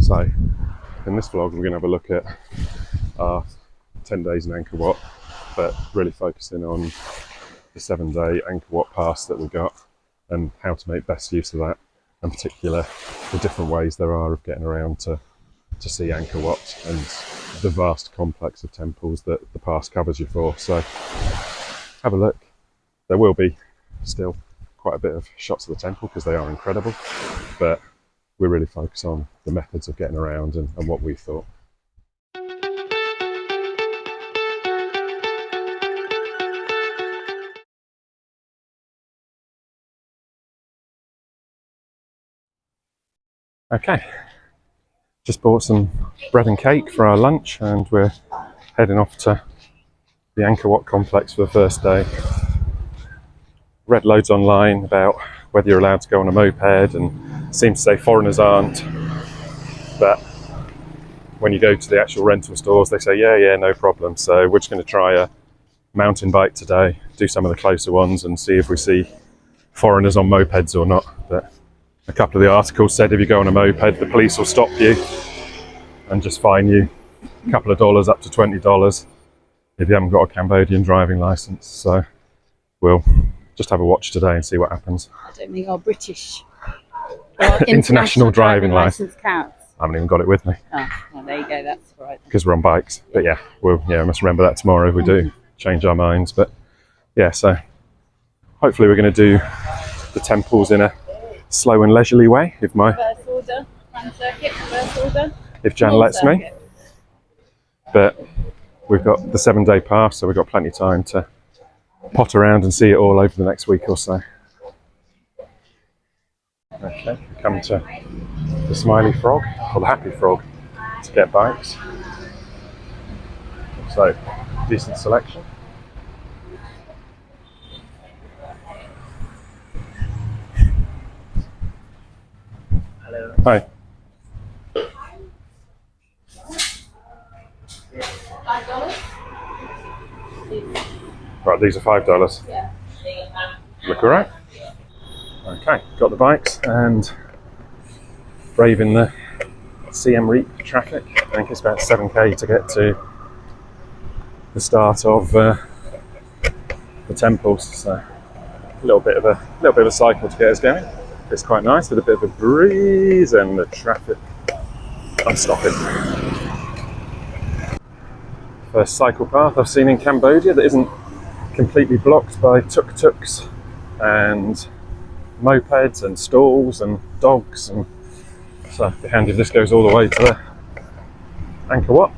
So in this vlog we're going to have a look at our 10 days in Angkor Wat, but really focusing on the 7-day Angkor Wat pass that we got and how to make best use of that, in particular the different ways there are of getting around to see Angkor Wat and the vast complex of temples that the pass covers you for. So have a look. There will be still quite a bit of shots of the temple because they are incredible, but we really focus on the methods of getting around and what we thought. Okay, just bought some bread and cake for our lunch and we're heading off to the Angkor Wat complex for the first day. Read loads online about whether you're allowed to go on a moped, and seems to say foreigners aren't, but when you go to the actual rental stores they say yeah, no problem. So we're just going to try a mountain bike today, do some of the closer ones and see if we see foreigners on mopeds or not. But a couple of the articles said if you go on a moped the police will stop you and just fine you a couple of dollars up to $20 if you haven't got a Cambodian driving license. So we'll just have a watch today and see what happens. I don't think our British or international driving license counts. I haven't even got it with me. Oh, well, there you go, that's right. Because we're on bikes. But yeah, we must remember that tomorrow if we do change our minds. But yeah, so hopefully we're going to do the temples in a slow and leisurely way if First order, grand circuit, first order. If Jan lets me. But we've got the 7-day pass, so we've got plenty of time to pot around and see it all over the next week or so. Okay, come to the Smiley Frog, or the Happy Frog, to get bikes. So, decent selection. Hello. Hi. Right, these are $5. Yeah. Look alright. Okay, got the bikes and braving the Siem Reap traffic. I think it's about 7k to get to the start of the temples. So a little bit of a cycle to get us going. It's quite nice with a bit of a breeze and the traffic unstopping. First cycle path I've seen in Cambodia that isn't completely blocked by tuk-tuks and mopeds and stalls and dogs, and so it'd be handy if this goes all the way to the Angkor Wat.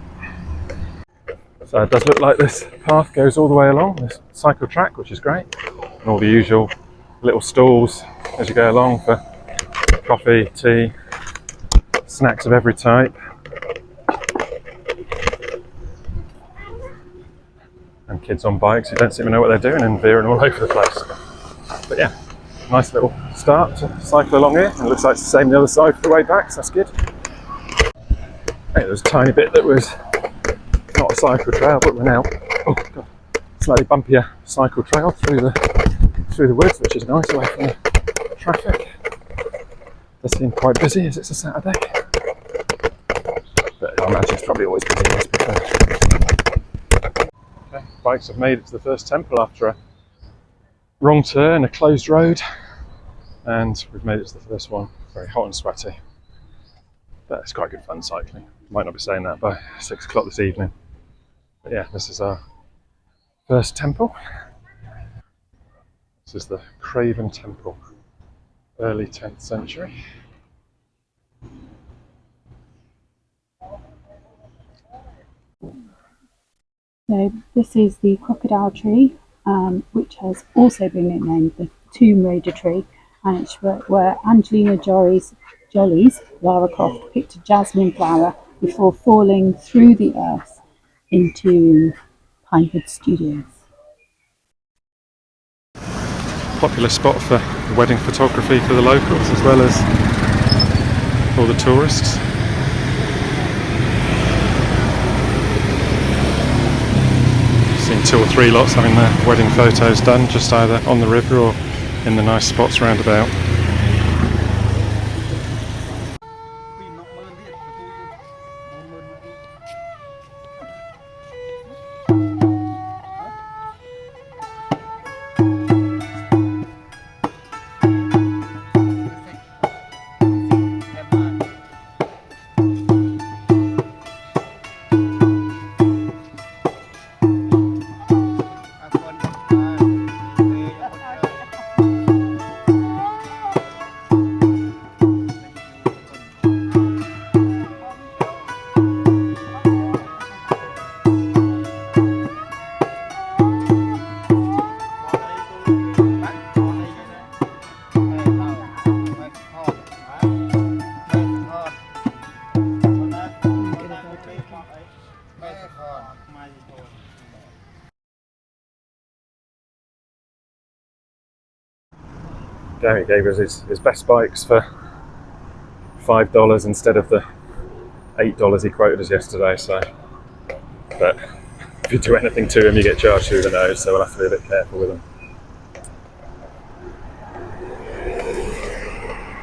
So it does look like this path goes all the way along this cycle track, which is great, and all the usual little stalls as you go along for coffee, tea, snacks of every type. And kids on bikes who don't seem to know what they're doing and veering all over the place. But yeah, nice little start to cycle along here, and it looks like it's the same the other side for the way back, so that's good. Hey, there's a tiny bit that was not a cycle trail, but we're now, oh god, slightly bumpier cycle trail through the woods, which is nice away from the traffic. Does seem quite busy as it's a Saturday, but I imagine it's probably always busy as before. Okay, bikes have made it to the first temple after a wrong turn, a closed road, and we've made it to the first one. Very hot and sweaty, but it's quite good fun cycling. Might not be saying that by 6 o'clock this evening, but yeah, this is our first temple. This is the Craven Temple, early 10th century. So this is the crocodile tree, which has also been named the Tomb Raider tree, and it's where Angelina Jolie's Lara Croft picked a jasmine flower before falling through the earth into Pinewood Studios. Popular spot for wedding photography for the locals as well as all the tourists. Seen 2 or 3 lots having their wedding photos done just either on the river or in the nice spots round about. Gary gave us his best bikes for $5 instead of the $8 he quoted us yesterday. So, but if you do anything to him, you get charged through the nose. So we'll have to be a bit careful with them.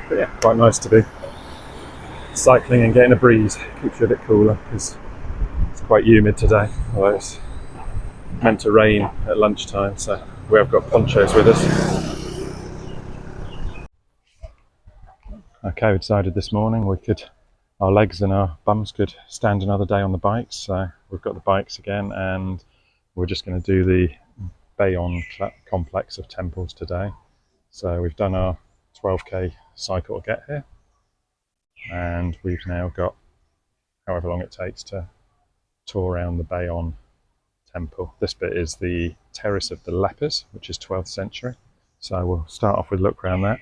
But yeah, quite nice to be cycling and getting a breeze. Keeps you a bit cooler because it's quite humid today. Although it's meant to rain at lunchtime, so we have got ponchos with us. Okay, we decided this morning our legs and our bums could stand another day on the bikes. So we've got the bikes again, and we're just going to do the Bayon complex of temples today. So we've done our 12k cycle to get here, and we've now got however long it takes to tour around the Bayon temple. This bit is the Terrace of the Lepers, which is 12th century. So we'll start off with a look around that.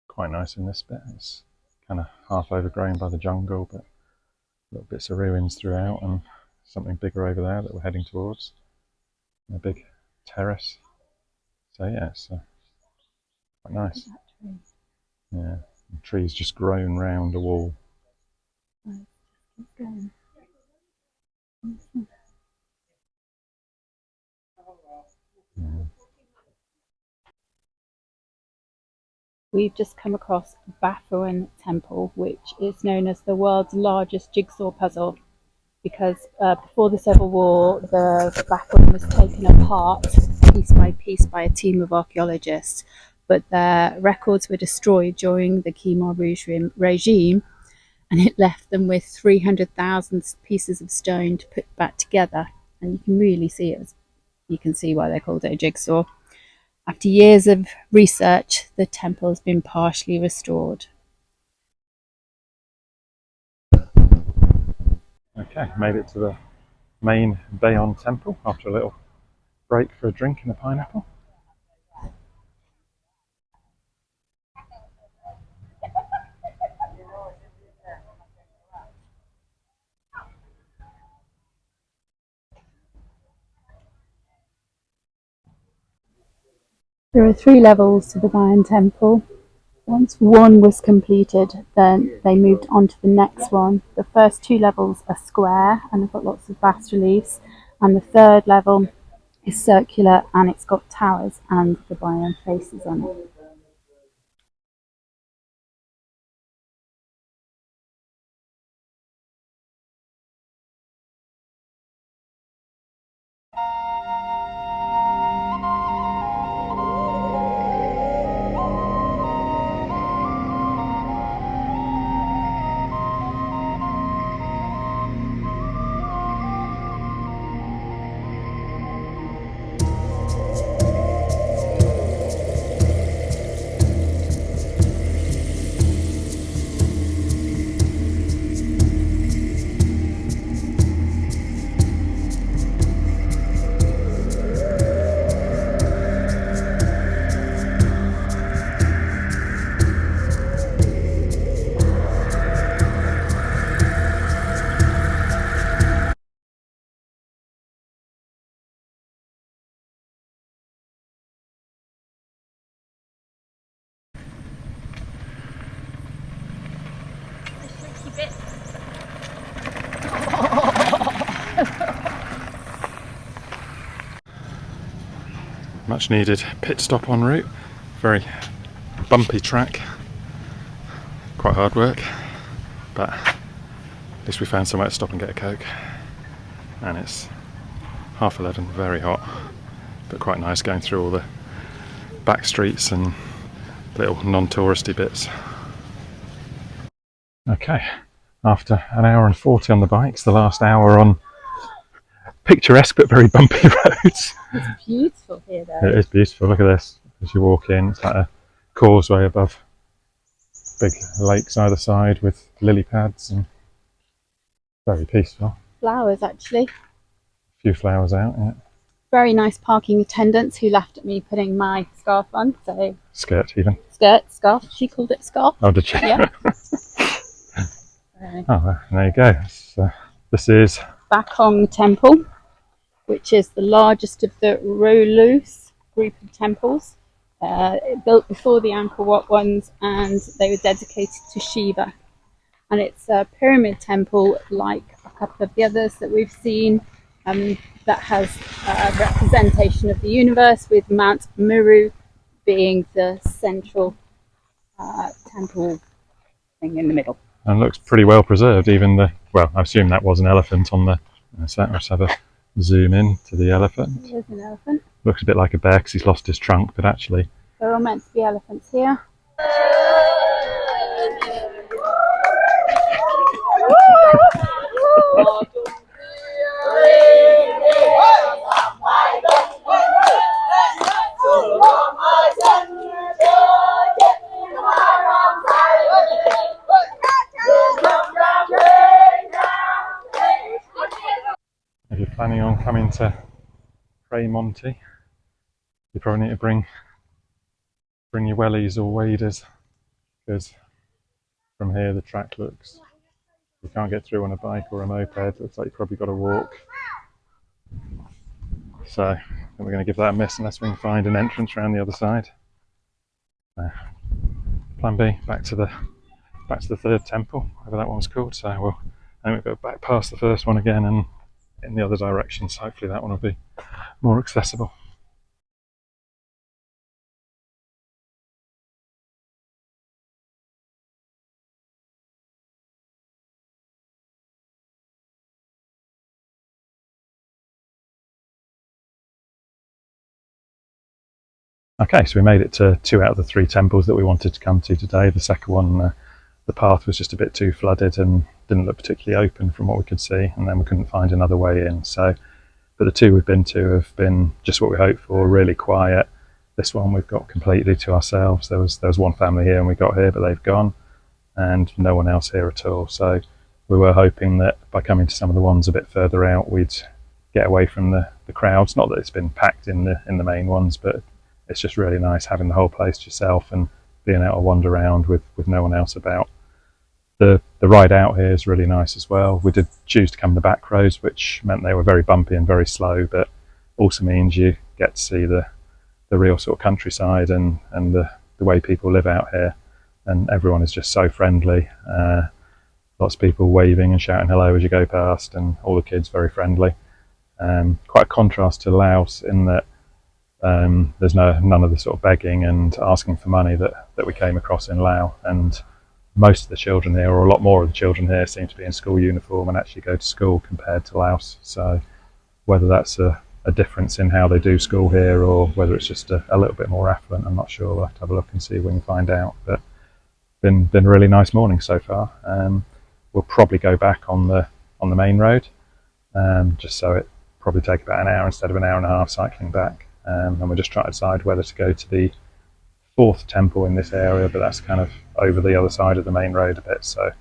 Quite nice in this bit. It's kind of half overgrown by the jungle, but little bits of ruins throughout, and something bigger over there that we're heading towards. A big terrace. So yeah, it's quite nice. Yeah, the trees just grown round a wall. Yeah. We've just come across Bayon Temple, which is known as the world's largest jigsaw puzzle, because before the Civil War, the Bayon was taken apart piece by piece by a team of archaeologists, but their records were destroyed during the Khmer Rouge regime, and it left them with 300,000 pieces of stone to put back together. And you can really see it. You can see why they called it a jigsaw. After years of research, the temple has been partially restored. Okay, made it to the main Bayon temple after a little break for a drink and a pineapple. There are 3 levels to the Bayon Temple. Once one was completed, then they moved on to the next one. The first 2 levels are square and have got lots of bas reliefs, and the third level is circular and it's got towers and the Bayon faces on it. Much needed pit stop en route. Very bumpy track. Quite hard work, but at least we found somewhere to stop and get a Coke. And it's 11:30, very hot, but quite nice going through all the back streets and little non-touristy bits. Okay, after an hour and 40 on the bikes, the last hour on picturesque but very bumpy roads. It's beautiful here though. It is beautiful, look at this. As you walk in, it's like a causeway above big lakes either side with lily pads, and very peaceful. Flowers actually. A few flowers out, yeah. Very nice parking attendants who laughed at me putting my scarf on. So Skirt even. scarf. She called it scarf. Oh, did she? Yeah. Oh, well, there you go. This is Bakong Temple, which is the largest of the Rulos Group of temples, built before the Angkor Wat ones, and they were dedicated to Shiva. And it's a pyramid temple like a couple of the others that we've seen, that has a representation of the universe, with Mount Meru being the central temple thing in the middle. And looks pretty well preserved. Even well, I assume that was an elephant on the. So let's have a zoom in to the elephant. There's an elephant. Looks a bit like a bear because he's lost his trunk, but actually. There are meant to be elephants here. If you're planning on coming to Monty, you probably need to bring your wellies or waders, because from here the track looks, you can't get through on a bike or a moped. It looks like you've probably got to walk. So we're going to give that a miss unless we can find an entrance around the other side. Plan B, back to the third temple, whatever that one was called. So we'll go back past the first one again and in the other direction. So hopefully that one will be more accessible. Okay, so we made it to 2 out of the 3 temples that we wanted to come to today. The second one, the path was just a bit too flooded and didn't look particularly open from what we could see, and then we couldn't find another way in. So, but the 2 we've been to have been just what we hoped for, really quiet. This one we've got completely to ourselves. There was one family here and we got here, but they've gone, and no one else here at all. So we were hoping that by coming to some of the ones a bit further out, we'd get away from the crowds. Not that it's been packed in the main ones, but it's just really nice having the whole place to yourself and being able to wander around with no one else about. The ride out here is really nice as well. We did choose to come the back roads, which meant they were very bumpy and very slow, but also means you get to see the real sort of countryside and the way people live out here. And everyone is just so friendly. Lots of people waving and shouting hello as you go past, and all the kids very friendly. Quite a contrast to Laos in that there's none of the sort of begging and asking for money that we came across in Laos, and most of the children here, or a lot more of the children here, seem to be in school uniform and actually go to school compared to Laos. So whether that's a difference in how they do school here or whether it's just a little bit more affluent, I'm not sure. We'll have to have a look and see if we can find out. But been a really nice morning so far. We'll probably go back on the main road, just so it probably take about an hour instead of an hour and a half cycling back. And we're just trying to decide whether to go to the 4th temple in this area, but that's kind of over the other side of the main road a bit. So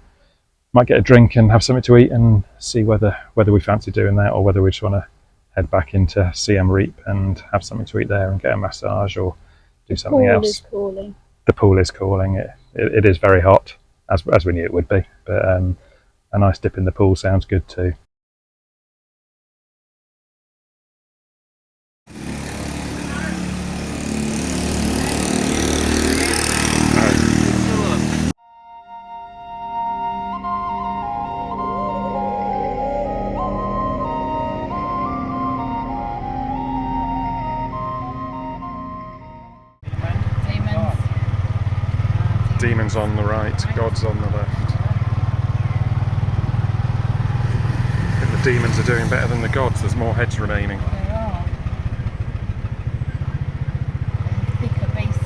might get a drink and have something to eat and see whether we fancy doing that, or whether we just want to head back into Siem Reap and have something to eat there and get a massage or do something else. Is calling. The pool is calling. It is very hot, as we knew it would be, but a nice dip in the pool sounds good too. Demons on the right, gods on the left. I think the demons are doing better than the gods. There's more heads remaining. There are. Thicker bases.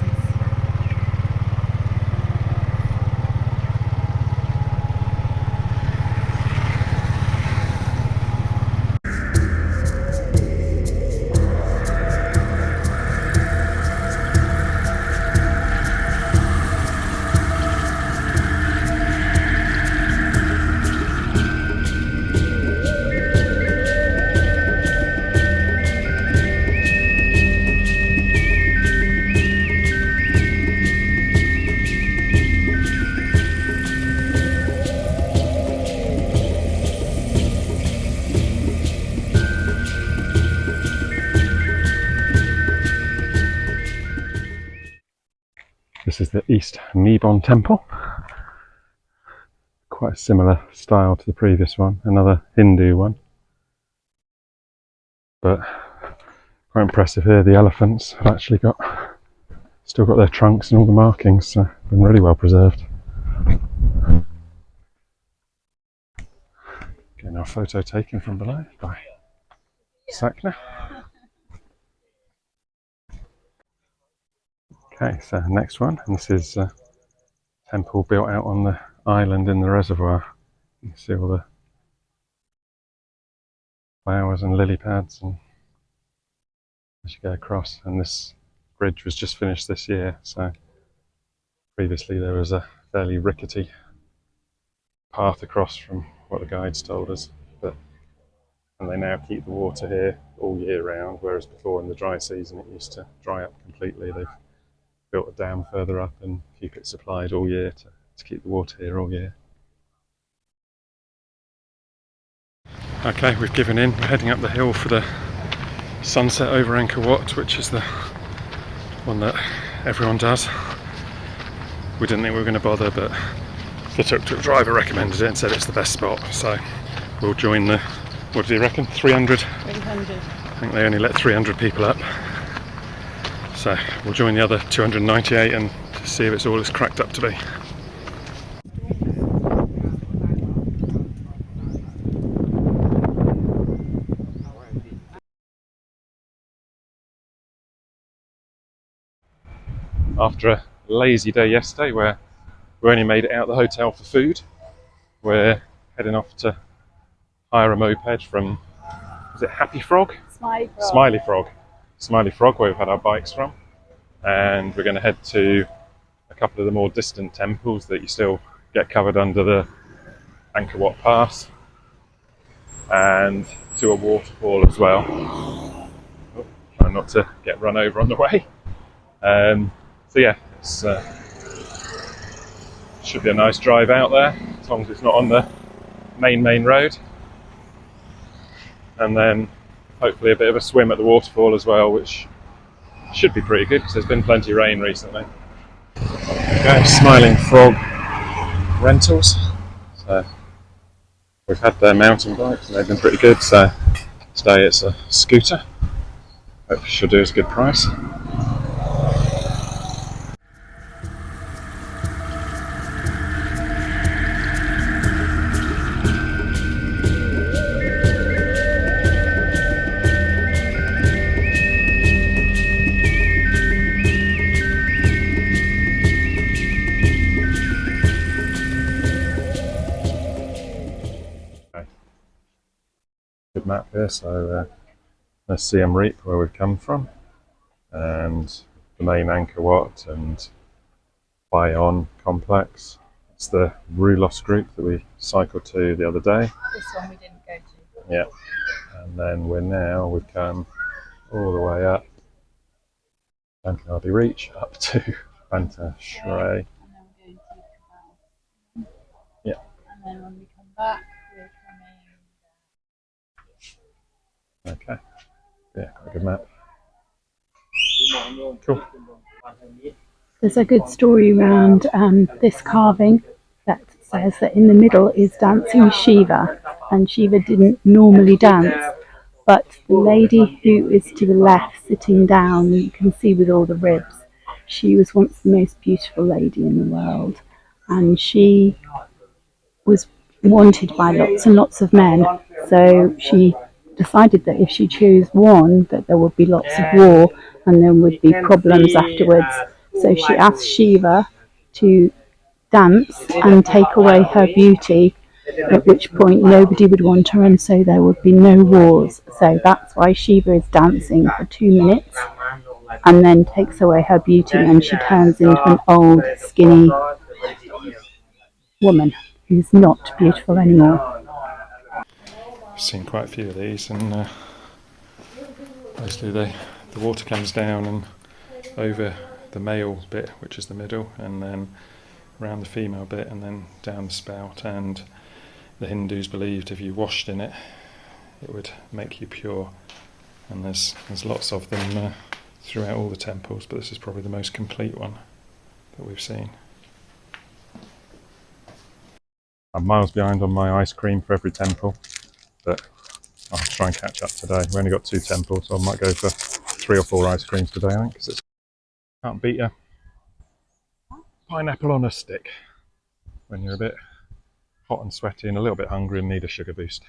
This is the East Mebon Temple. Quite a similar style to the previous one, another Hindu one. But quite impressive here, the elephants have actually still got their trunks and all the markings, so been really well preserved. Getting our photo taken from below by Sakna. Okay, so next one, and this is a temple built out on the island in the reservoir. You can see all the flowers and lily pads and as you go across, and this bridge was just finished this year, so previously there was a fairly rickety path across from what the guides told us, and they now keep the water here all year round, whereas before in the dry season it used to dry up completely. They've built a dam further up and keep it supplied all year to keep the water here all year. Okay, we've given in. We're heading up the hill for the sunset over Angkor Wat, which is the one that everyone does. We didn't think we were going to bother, but the TukTuk driver recommended it and said it's the best spot, so we'll join the, what do you reckon, 300? 300. I think they only let 300 people up, so we'll join the other 298 and see if it's all it's cracked up to be. After a lazy day yesterday where we only made it out of the hotel for food, we're heading off to hire a moped from, is it Happy Frog? Smiley Frog, where we've had our bikes from. And we're going to head to a couple of the more distant temples that you still get covered under the Angkor Wat Pass, and to a waterfall as well. Oh, trying not to get run over on the way. So yeah, it's should be a nice drive out there, as long as it's not on the main road. And then hopefully a bit of a swim at the waterfall as well, which should be pretty good because there's been plenty of rain recently. Okay, Smiling Frog rentals. So we've had their mountain bikes and they've been pretty good, so today it's a scooter. Hopefully she'll do us a good price. Good map here, so there's Siem Reap where we've come from, and the main Angkor Wat and Bayon complex. It's the Rulos Group that we cycled to the other day. This one we didn't go to. Yeah, and then we've come all the way up Banteay Reach up to Banteay Samre. And then we're going to Kbal. Yeah. And then when we come back, we're coming. Okay. Yeah, quite a good map. Cool. There's a good story around this carving that says that in the middle is dancing Shiva, and Shiva didn't normally dance, but the lady who is to the left sitting down, you can see with all the ribs, she was once the most beautiful lady in the world, and she was wanted by lots and lots of men, so she decided that if she chose one, that there would be lots of war and there would be problems afterwards. So she asked Shiva to dance and take away her beauty, at which point nobody would want her, and so there would be no wars. So that's why Shiva is dancing for 2 minutes and then takes away her beauty, and she turns into an old, skinny woman who's not beautiful anymore. I've seen quite a few of these, and basically the water comes down and over the male bit, which is the middle, and then around the female bit, and then down the spout. And the Hindus believed if you washed in it, it would make you pure. And there's lots of them throughout all the temples, but this is probably the most complete one. that we've seen. I'm miles behind on my ice cream for every temple, but I'll try and catch up today. We only got 2 temples, so I might go for 3 or 4 ice creams today, I think, because it's can't beat a pineapple on a stick when you're a bit hot and sweaty and a little bit hungry and need a sugar boost.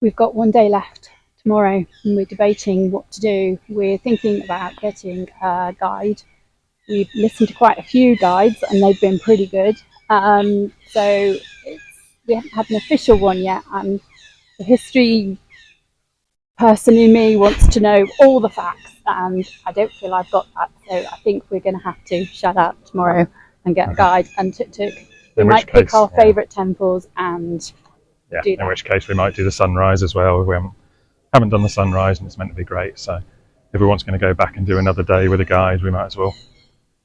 We've got one day left tomorrow and we're debating what to do. We're thinking about getting a guide. We've listened to quite a few guides and they've been pretty good. So we haven't had an official one yet, and the history person in me wants to know all the facts, and I don't feel I've got that. So I think we're going to have to shut up tomorrow and get a guide and TukTuk. We might pick our favourite temples and do that. In which case we might do the sunrise as well. We haven't done the sunrise and it's meant to be great, so if everyone's going to go back and do another day with a guide, we might as well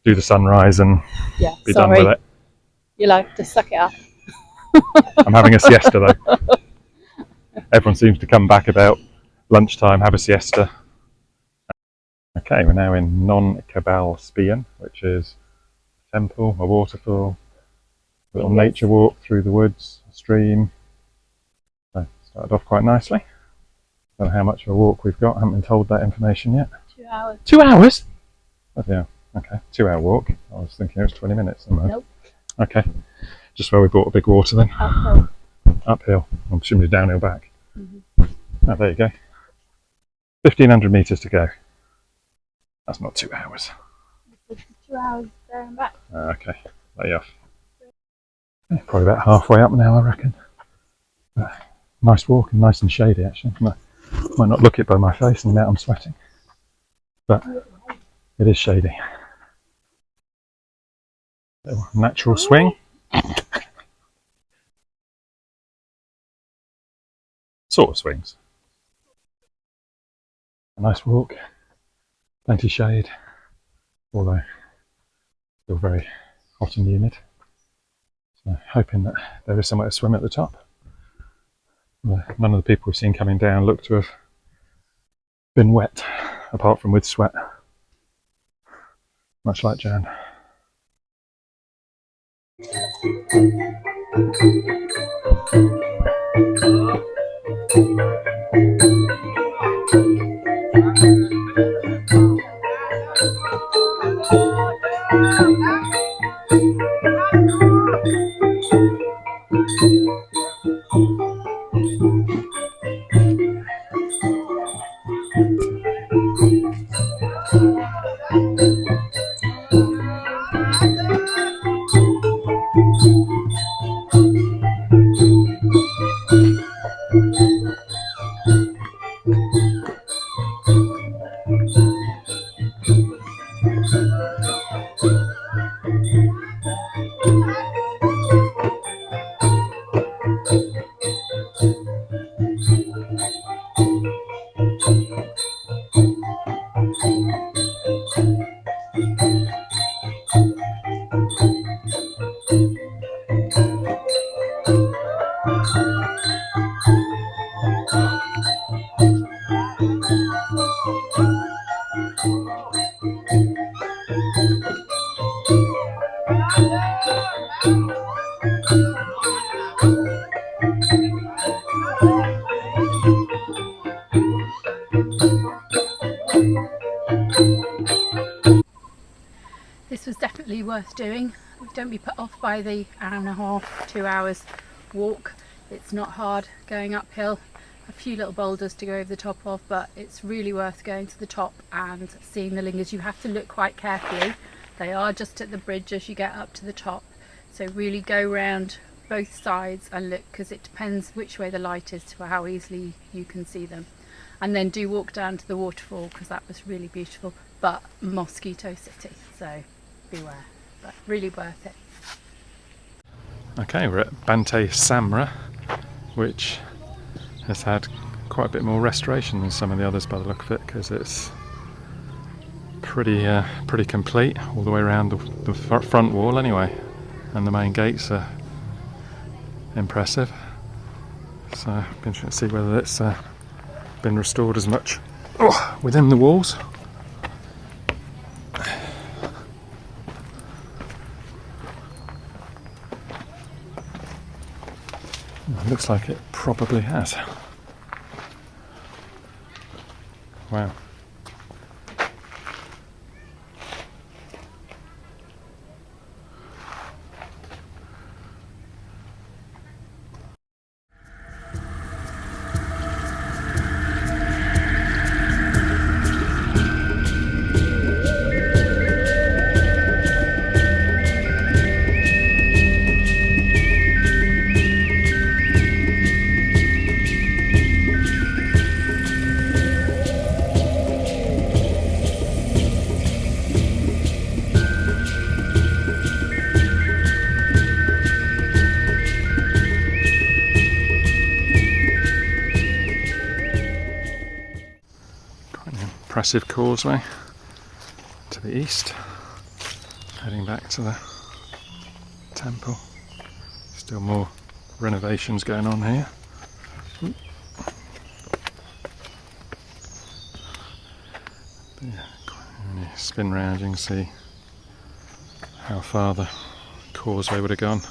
do the sunrise and be done with it. You like to suck it up. I'm having a siesta though. Everyone seems to come back about lunchtime, have a siesta. Okay, we're now in non-Kbal Spean, which is a temple, a waterfall, a little nature walk through the woods, a stream. So started off quite nicely. Don't know how much of a walk we've got, I haven't been told that information yet. 2 hours. 2 hours? Oh, yeah, okay, 2 hour walk. I was thinking it was 20 minutes. Nope. Okay, just where we bought a big water then. Uphill. Uphill, I'm assuming downhill back. Mm-hmm. Oh, there you go. 1,500 metres to go. That's not 2 hours. It's 2 hours there and back. Okay, let you off. Probably about halfway up now, I reckon. Nice walk and nice and shady actually. Might not look it by my face and the amount I'm sweating, but it is shady. Little natural swing. Sort of swings. A nice walk, plenty shade, although still very hot and humid. So hoping that there is somewhere to swim at the top. None of the people we've seen coming down look to have been wet, apart from with sweat, much like Jan. This was definitely worth doing. Don't be put off by the hour and a half, 2 hours walk. It's not hard going uphill. A few little boulders to go over the top of, but it's really worth going to the top and seeing the lingers. You have to look quite carefully. They are just at the bridge as you get up to the top. So really go round both sides and look, because it depends which way the light is to how easily you can see them. And then do walk down to the waterfall, because that was really beautiful, but mosquito city, so beware, but really worth it. Okay, we're at Banteay Samre, which has had quite a bit more restoration than some of the others by the look of it, because it's pretty complete all the way around the front wall anyway, and the main gates are impressive. So I'm interested to see whether it's been restored as much within the walls. Looks like it probably has. Wow. Impressive causeway to the east, heading back to the temple. Still more renovations going on here. Yeah, when you spin round you can see how far the causeway would have gone.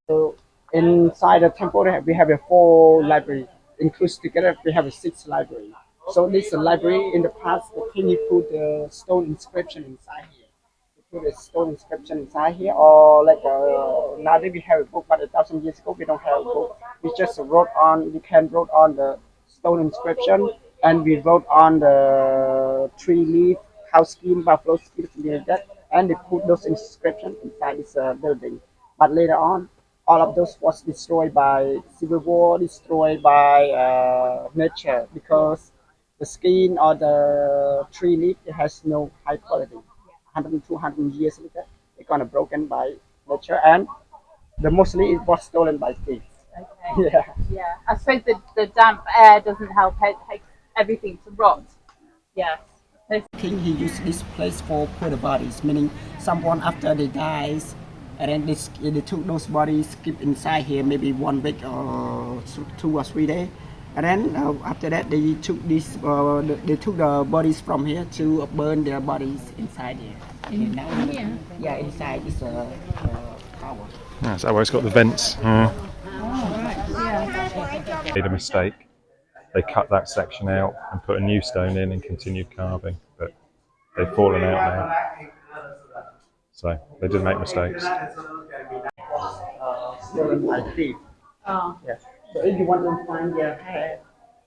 So inside the temple, we have a 4 library. Includes together, we have a 6 library. So this library in the past, the king he put the stone inscription inside here. He put a stone inscription inside here, or like nowadays we have a book, but 1,000 years ago we don't have a book. We just wrote on. We can wrote on the stone inscription, and we wrote on the tree leaf, cow skin, buffalo skin, something like that, and they put those inscriptions inside this building. But later on, all of those was destroyed by civil war, destroyed by nature, because the skin or the tree leaf it has no high quality. 100, 200 years later, it's gonna broken by nature, and the mostly it was stolen by thieves. Okay. Yeah. Yeah. I suppose the damp air doesn't help everything to rot. Yes. King he used this place for put the bodies, meaning someone after they dies, and then they took those bodies, keep inside here maybe 1 week or 2 or 3 days, and then after that they took this, they took the bodies from here to burn their bodies inside here. Yeah, inside this tower. Yeah, so it's got the vents. Yeah. Yeah. Made a mistake. They cut that section out and put a new stone in and continued carving, but they've fallen out now. So they did make mistakes. Stolen by thief. Oh. Yeah. So if you want to find their hair,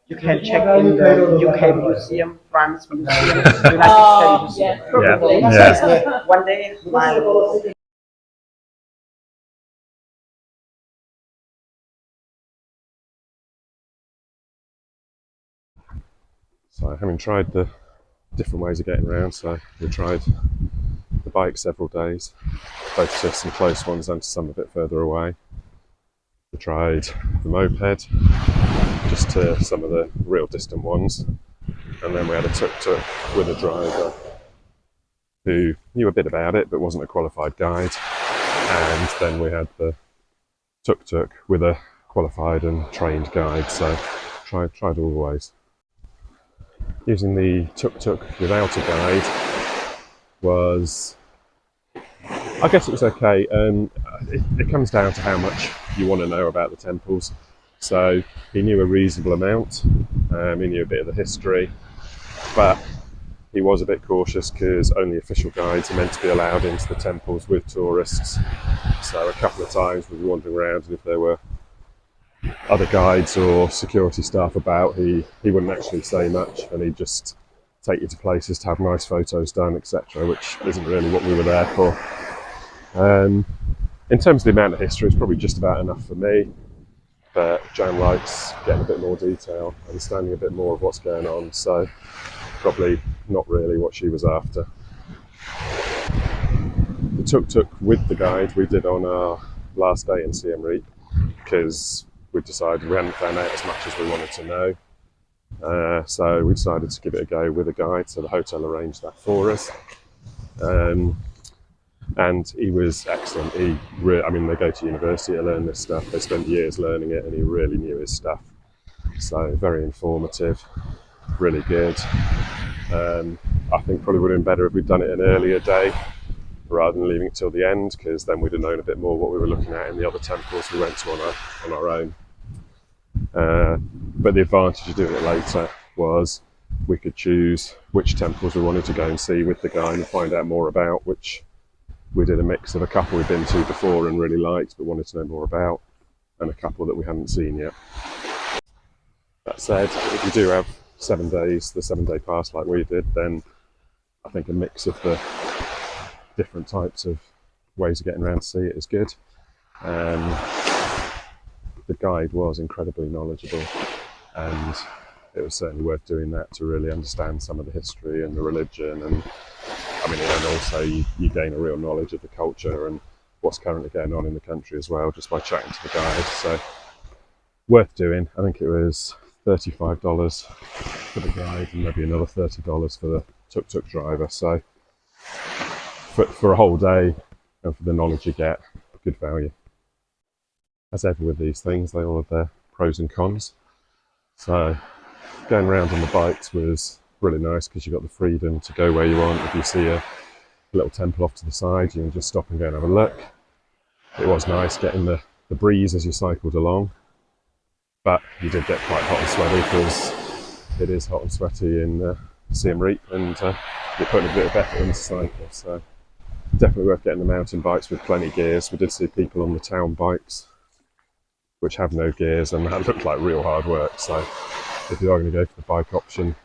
you can check in the UK Museum, France Museum, United States Museum. Yeah, probably. Yeah. One day, my So having tried the different ways of getting around, so we tried the bike several days, both to some close ones and to some a bit further away. We tried the moped, just to some of the real distant ones, and then we had a tuk-tuk with a driver who knew a bit about it but wasn't a qualified guide, and then we had the tuk-tuk with a qualified and trained guide, so tried all the ways. Using the tuk-tuk without a guide was, I guess it was okay. It comes down to how much you want to know about the temples. So he knew a reasonable amount, he knew a bit of the history, but he was a bit cautious because only official guides are meant to be allowed into the temples with tourists. So a couple of times we were wandering around, and if there were other guides or security staff about, he wouldn't actually say much, and he'd just take you to places to have nice photos done, etc., which isn't really what we were there for. In terms of the amount of history, it's probably just about enough for me. But Jan likes getting a bit more detail, understanding a bit more of what's going on, so probably not really what she was after. The tuk-tuk with the guide we did on our last day in Siem Reap, because we decided we hadn't found out as much as we wanted to know. So we decided to give it a go with a guide, so the hotel arranged that for us. And he was excellent. I mean, they go to university to learn this stuff. They spent years learning it, and he really knew his stuff. So very informative, really good. I think probably would have been better if we'd done it an earlier day rather than leaving it till the end, because then we'd have known a bit more what we were looking at in the other temples we went to on our own. But the advantage of doing it later was we could choose which temples we wanted to go and see with the guide and find out more about, which we did a mix of a couple we'd been to before and really liked but wanted to know more about, and a couple that we hadn't seen yet. That said, if you do have 7 days, the 7-day pass like we did, then I think a mix of the different types of ways of getting around to see it is good. The guide was incredibly knowledgeable, and it was certainly worth doing that to really understand some of the history and the religion, and I mean, and also you gain a real knowledge of the culture and what's currently going on in the country as well, just by chatting to the guide. So worth doing. I think it was $35 for the guide and maybe another $30 for the tuk-tuk driver. So for a whole day and for the knowledge you get, good value. As ever with these things, they all have their pros and cons. So going around on the bikes was really nice because you got the freedom to go where you want. If you see a little temple off to the side, you can just stop and go and have a look. It was nice getting the breeze as you cycled along, but you did get quite hot and sweaty because it is hot and sweaty in Siem Reap, and you're putting a bit of effort into cycle. So definitely worth getting the mountain bikes with plenty of gears. We did see people on the town bikes which have no gears, and that looked like real hard work. So if you are going to go for the bike option,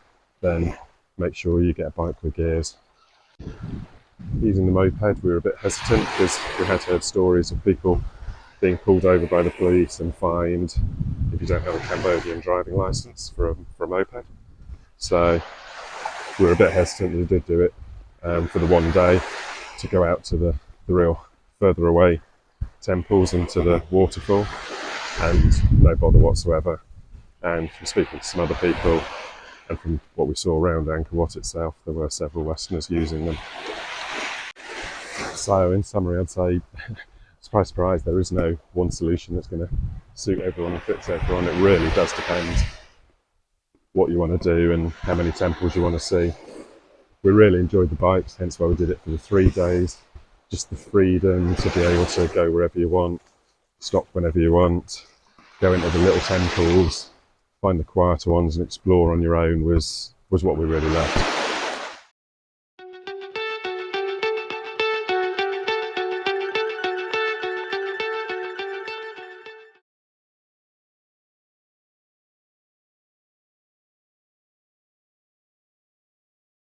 then make sure you get a bike with gears. Using the moped, we were a bit hesitant because we had heard stories of people being pulled over by the police and fined if you don't have a Cambodian driving license for a moped. So we were a bit hesitant. We did do it for the one day to go out to the real further away temples and to the waterfall, and no bother whatsoever. And from speaking to some other people and from what we saw around Angkor Wat itself, there were several Westerners using them. So in summary, I'd say, surprise, surprise, there is no one solution that's going to suit everyone and fits everyone. It really does depend what you want to do and how many temples you want to see. We really enjoyed the bikes, hence why we did it for the 3 days. Just the freedom to be able to go wherever you want, stop whenever you want, go into the little temples, find the quieter ones and explore on your own was what we really loved.